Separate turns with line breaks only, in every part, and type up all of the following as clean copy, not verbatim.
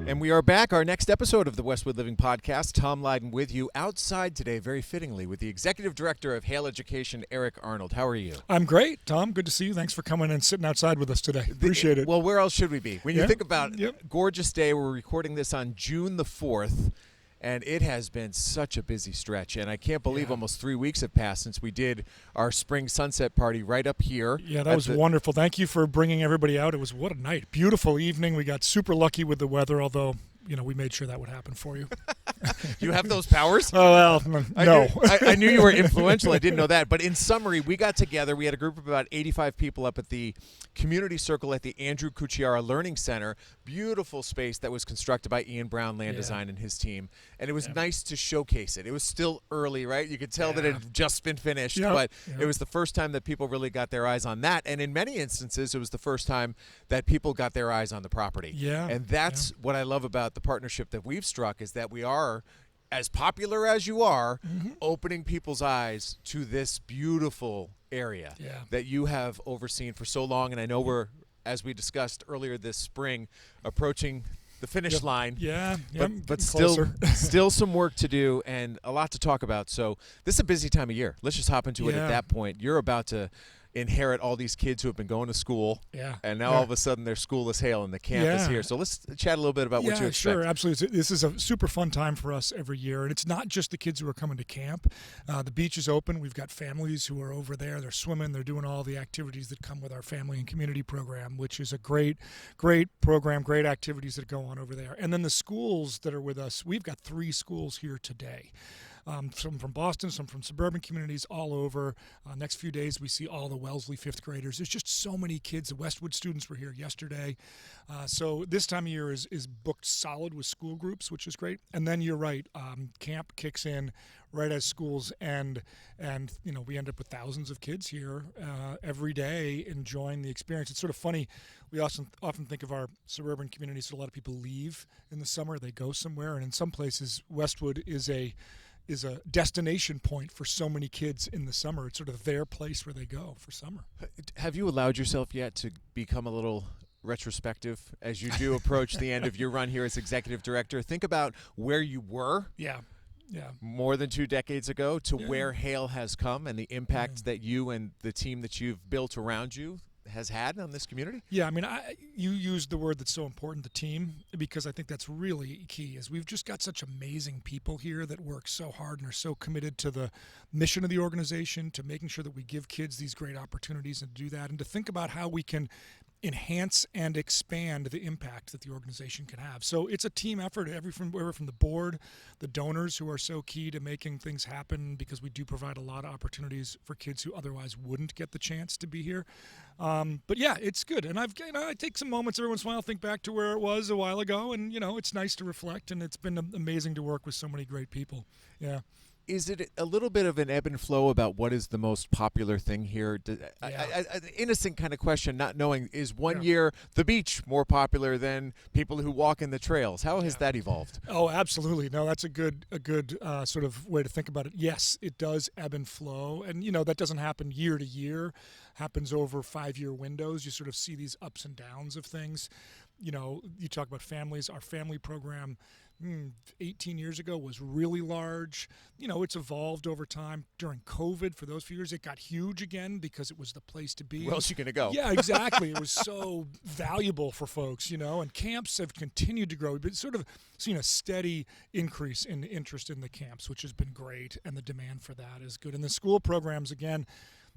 And we are back. Our next episode of the Westwood Living Podcast. Tom Leyden with you outside today, very fittingly, with the Executive Director of Hale Education, Eric Arnold. How are you?
I'm great, Tom. Good to see you. Thanks for coming and sitting outside with us today. Appreciate it.
Well, where else should we be? When you think about
Yep.
gorgeous day, we're recording this on June the 4th, and it has been such a busy stretch. And I can't believe almost 3 weeks have passed since we did our spring sunset party right up here.
Yeah, that was wonderful. Thank you for bringing everybody out. It was what a night. Beautiful evening. We got super lucky with the weather, although, we made sure that would happen for you.
You have those powers?
Oh, well, no.
I knew you were influential. I didn't know that. But in summary, we got together. We had a group of about 85 people up at the community circle at the Andrew Cucciara Learning Center. Beautiful space that was constructed by Ian Brown Land Design and his team. And it was nice to showcase it. It was still early, right? You could tell that it had just been finished. But it was the first time that people really got their eyes on that. And in many instances, it was the first time that people got their eyes on the property.
Yeah.
And that's what I love about the partnership that we've struck, is that we are, as popular as you are, opening people's eyes to this beautiful area that you have overseen for so long. And I know we're, as we discussed earlier this spring, approaching the finish line. But still some work to do and a lot to talk about. So this is a busy time of year. Let's just hop into it at that point. You're about to inherit all these kids who have been going to school, and now all of a sudden their school is Hale and the camp is here. So let's chat a little bit about what you expect.
Sure, absolutely. This is a super fun time for us every year, and it's not just the kids who are coming to camp. The beach is open. We've got families who are over there. They're swimming. They're doing all the activities that come with our family and community program, which is a great program, great activities that go on over there. And then the schools that are with us, we've got 3 schools here today. Some from Boston, some from suburban communities all over. Next few days, we see all the Wellesley 5th graders. There's just so many kids. The Westwood students were here yesterday. So this time of year is booked solid with school groups, which is great. And then you're right, camp kicks in right as schools end. And, we end up with thousands of kids here every day enjoying the experience. It's sort of funny. We often think of our suburban communities, so a lot of people leave in the summer. They go somewhere. And in some places, Westwood is a destination point for so many kids in the summer. It's sort of their place where they go for summer.
Have you allowed yourself yet to become a little retrospective as you do approach the end of your run here as executive director? Think about where you were more than 2 decades ago to where Hale has come and the impact that you and the team that you've built around you has had on this community?
Yeah, I mean, you used the word that's so important, the team, because I think that's really key. Is we've just got such amazing people here that work so hard and are so committed to the mission of the organization, to making sure that we give kids these great opportunities and do that, and to think about how we can enhance and expand the impact that the organization can have. So it's a team effort, everywhere from the board, the donors who are so key to making things happen, because we do provide a lot of opportunities for kids who otherwise wouldn't get the chance to be here. But yeah, it's good. And I take some moments every once in a while, think back to where it was a while ago, and it's nice to reflect, and it's been amazing to work with so many great people. Yeah.
Is it a little bit of an ebb and flow about what is the most popular thing here? An innocent kind of question, not knowing, is one year the beach more popular than people who walk in the trails? How has that evolved?
Oh, absolutely. No, that's a good sort of way to think about it. Yes, it does ebb and flow. And, that doesn't happen year to year. Happens over 5-year windows. You sort of see these ups and downs of things. You talk about families. Our family program 18 years ago was really large. It's evolved over time. During COVID, for those few years, it got huge again because it was the place to be.
Where else are you going to go?
Yeah, exactly. It was so valuable for folks, and camps have continued to grow. We've been sort of seen a steady increase in interest in the camps, which has been great, and the demand for that is good. And the school programs, again,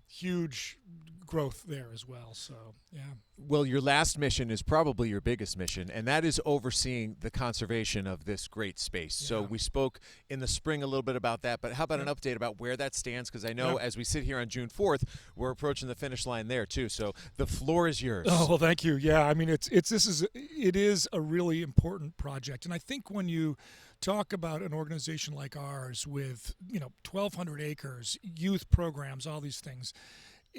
huge growth there as well. So, yeah.
Well, your last mission is probably your biggest mission, and that is overseeing the conservation of this great space. So we spoke in the spring a little bit about that, but how about an update about where that stands? Because I know as we sit here on June 4th, we're approaching the finish line there too. So the floor is yours.
Oh, well, thank you. Yeah, I mean, it is a really important project, and I think when you talk about an organization like ours with 1,200 acres, youth programs, all these things,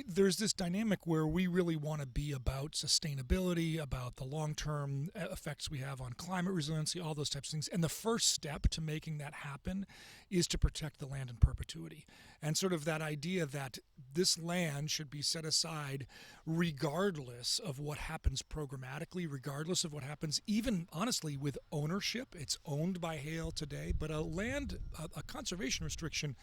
there's this dynamic where we really want to be about sustainability, about the long-term effects we have on climate resiliency, all those types of things. And the first step to making that happen is to protect the land in perpetuity. And sort of that idea that this land should be set aside regardless of what happens programmatically, regardless of what happens even, honestly, with ownership. It's owned by Hale today, but a conservation restriction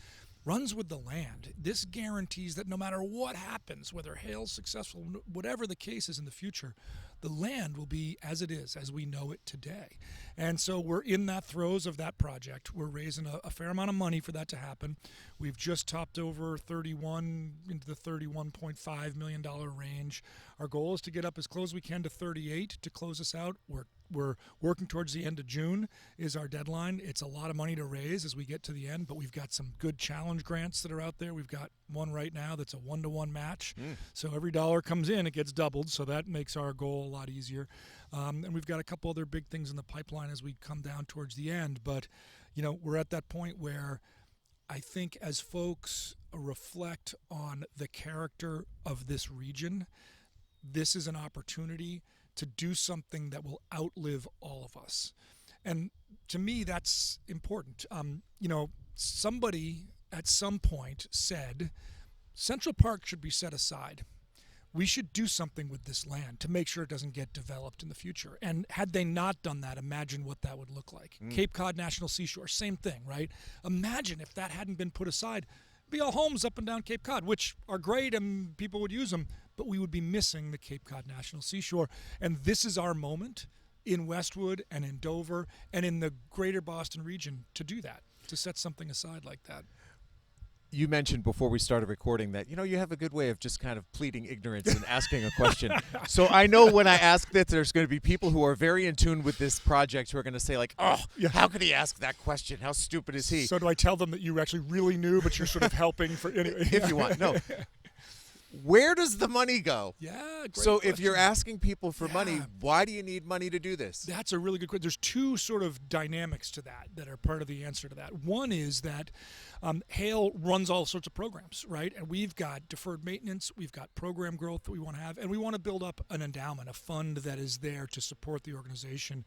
runs with the land. This guarantees that no matter what happens, whether Hale's successful, whatever the case is in the future, the land will be as it is, as we know it today. And so we're in that throes of that project. We're raising a fair amount of money for that to happen. We've just topped over 31 into the $31.5 million range. Our goal is to get up as close as we can to 38 to close us out. We're working towards the end of June is our deadline. It's a lot of money to raise as we get to the end, but we've got some good challenge grants that are out there. We've got one right now that's a 1-to-1 match. So every dollar comes in, it gets doubled. So that makes our goal a lot easier. And we've got a couple other big things in the pipeline as we come down towards the end. But, we're at that point where I think as folks reflect on the character of this region, this is an opportunity to do something that will outlive all of us. And to me, that's important. Somebody at some point said Central Park should be set aside. We should do something with this land to make sure it doesn't get developed in the future. And had they not done that, imagine what that would look like. Cape Cod National Seashore, same thing, right? Imagine if that hadn't been put aside. It'd be all homes up and down Cape Cod, which are great and people would use them, but we would be missing the Cape Cod National Seashore. And this is our moment in Westwood and in Dover and in the greater Boston region to do that, to set something aside like that.
You mentioned before we started recording that, you have a good way of just kind of pleading ignorance and asking a question. So I know when I ask this, there's going to be people who are very in tune with this project who are going to say how could he ask that question? How stupid is he?
So do I tell them that you actually really knew, but you're sort of helping for anyway?
If you want. No. Where does the money go?
Yeah, great
So
question.
if you're asking people for money, why do you need money to do this?
That's a really good question. There's two sort of dynamics to that are part of the answer to that. One is that Hale runs all sorts of programs, right? And we've got deferred maintenance, we've got program growth that we want to have, and we want to build up an endowment, a fund that is there to support the organization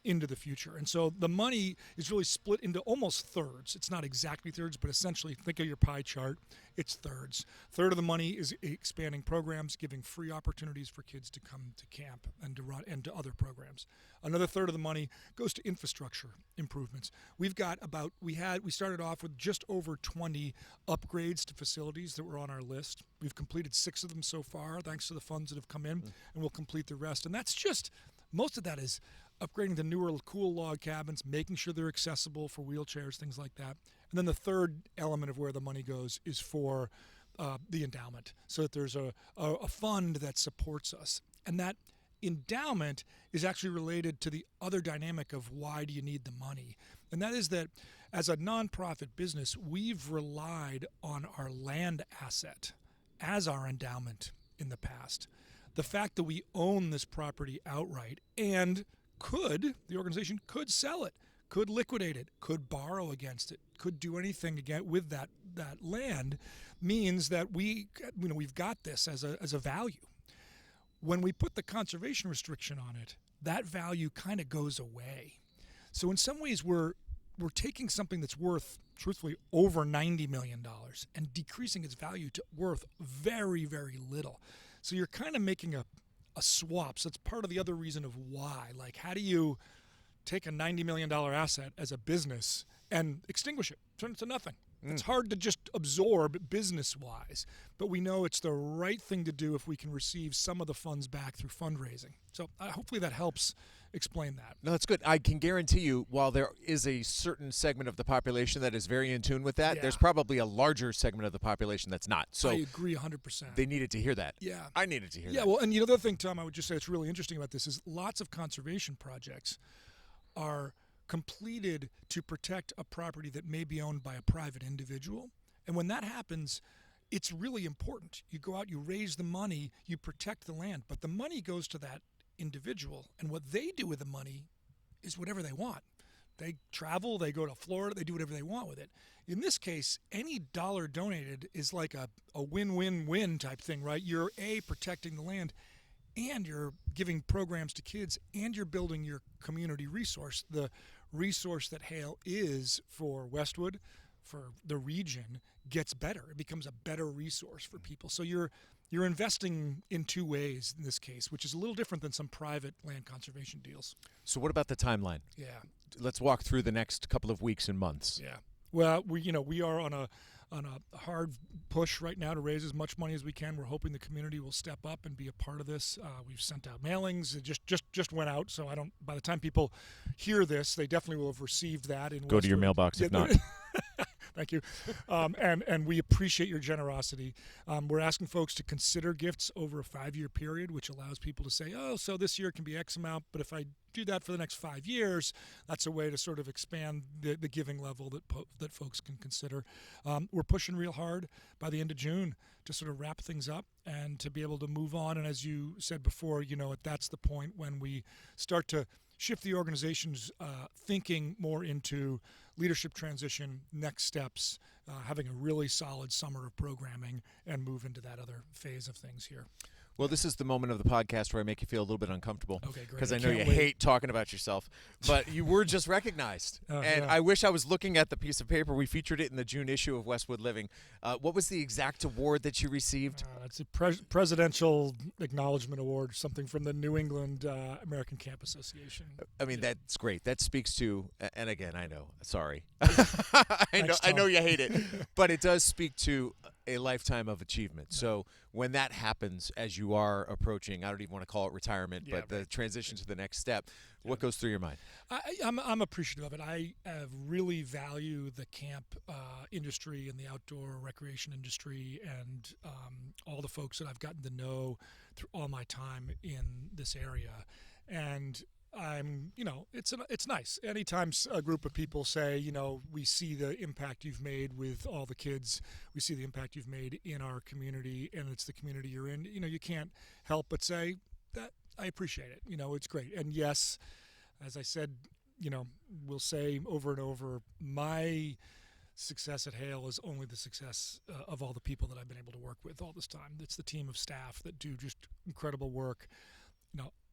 into the future. And so the money is really split into almost thirds. It's not exactly thirds, but essentially think of your pie chart. It's thirds. Third of the money is expanding programs, giving free opportunities for kids to come to camp and to run and to other programs. Another third of the money goes to infrastructure improvements. We've got we started off with just over 20 upgrades to facilities that were on our list. We've completed 6 of them so far, thanks to the funds that have come in, and we'll complete the rest. And that's just, most of that is upgrading the newer cool log cabins, making sure they're accessible for wheelchairs, things like that. And then the third element of where the money goes is for the endowment, so that there's a fund that supports us. And that endowment is actually related to the other dynamic of why do you need the money. And that is that as a nonprofit business, we've relied on our land asset as our endowment in the past. The fact that we own this property outright and the organization could sell it, could liquidate it, could borrow against it, could do anything again with that land, means that we've got this as a value. When we put the conservation restriction on it, that value kind of goes away. So in some ways, we're taking something that's worth, truthfully, over $90 million and decreasing its value to worth very, very little. So you're kind of making a swap. So that's part of the other reason of why. Like, how do you take a $90 million asset as a business and extinguish it, turn it to nothing? It's hard to just absorb business-wise, but we know it's the right thing to do if we can receive some of the funds back through fundraising. So hopefully that helps explain that.
No, that's good. I can guarantee you, while there is a certain segment of the population that is very in tune with that, there's probably a larger segment of the population that's not. So
I agree 100%.
They needed to hear that.
Yeah.
I needed to hear that.
Yeah, well, and the other thing, Tom, I would just say that's really interesting about this is lots of conservation projects are completed to protect a property that may be owned by a private individual. And when that happens, it's really important. You go out, you raise the money, you protect the land, but the money goes to that individual, and what they do with the money is whatever they want. They travel, they go to Florida, they do whatever they want with it. In this case, any dollar donated is like a win-win-win type thing, right? You're protecting the land, and you're giving programs to kids, and you're building your community resource. The resource that Hale is for Westwood, for the region, gets better. It becomes a better resource for people. So you're investing in two ways in this case, which is a little different than some private land conservation deals.
So what about the timeline?
Yeah.
Let's walk through the next couple of weeks and months.
Yeah. Well, we are on a hard push right now to raise as much money as we can. We're hoping the community will step up and be a part of this. We've sent out mailings. It just went out, so by the time people hear this, they definitely will have received that.
Go to your mailbox if not.
Thank you. And we appreciate your generosity. We're asking folks to consider gifts over a 5-year period, which allows people to say, oh, so this year can be X amount, but if I do that for the next 5 years, that's a way to sort of expand the giving level that folks can consider. We're pushing real hard by the end of June to sort of wrap things up and to be able to move on. And as you said before, that's the point when we start to shift the organization's thinking more into leadership transition, next steps, having a really solid summer of programming, and move into that other phase of things here.
Well, this is the moment of the podcast where I make you feel a little bit uncomfortable.
Okay, great.
Because I know you hate talking about yourself, but you were just recognized. And
yeah.
I wish I was looking at the piece of paper. We featured it in the June issue of Westwood Living. What was the exact award that you received?
It's a Presidential Acknowledgement Award, something from the New England American Camp Association.
I mean, that's great. That speaks to, and again, I know, sorry.
Thanks,
I know you hate it, but it does speak to a lifetime of achievement. Yeah. So when that happens, as you are approaching, I don't even want to call it retirement, but the transition to the next step, what goes through your mind?
I'm appreciative of it. I really value the camp industry and the outdoor recreation industry, and all the folks that I've gotten to know through all my time in this area. And it's nice. Anytime a group of people say, we see the impact you've made with all the kids, we see the impact you've made in our community, and it's the community you're in, you can't help but say that I appreciate it. It's great. And yes, as I said, we'll say over and over, my success at Hale is only the success of all the people that I've been able to work with all this time. It's the team of staff that do just incredible work.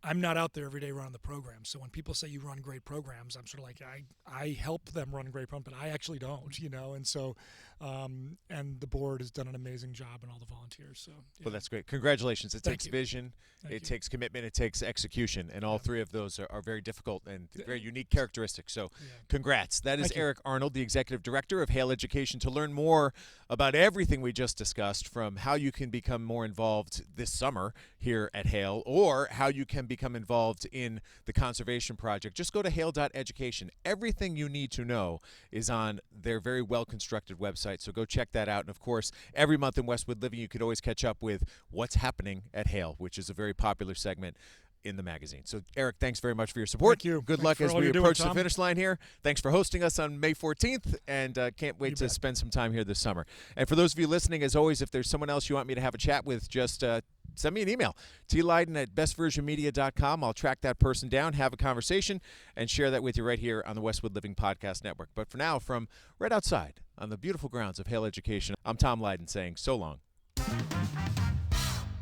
I'm not out there every day running the program. So when people say you run great programs, I'm sort of like, I help them run great programs, but I actually don't, And so, and the board has done an amazing job, and all the volunteers. So, yeah.
Well, that's great. Congratulations. It takes
you.
vision, it takes commitment, it takes execution. And all three of those are very difficult and very unique characteristics. So congrats. That is Eric Arnold, the Executive Director of Hale Education. To learn more about everything we just discussed, from how you can become more involved this summer here at Hale, or how you can become involved in the conservation project, just go to hale.education. Everything you need to know is on their very well-constructed website, so go check that out. And, of course, every month in Westwood Living, you could always catch up with what's happening at Hale, which is a very popular segment in the magazine. So, Eric, thanks very much for your support.
Thank you.
Good luck as we approach the finish line here. Thanks for hosting us on May 14th, and can't wait to spend some time here this summer. And for those of you listening, as always, if there's someone else you want me to have a chat with, just send me an email, tleyden@bestversionmedia.com. I'll track that person down, have a conversation, and share that with you right here on the Westwood Living Podcast Network. But for now, from right outside on the beautiful grounds of Hale Education, I'm Tom Leyden saying so long.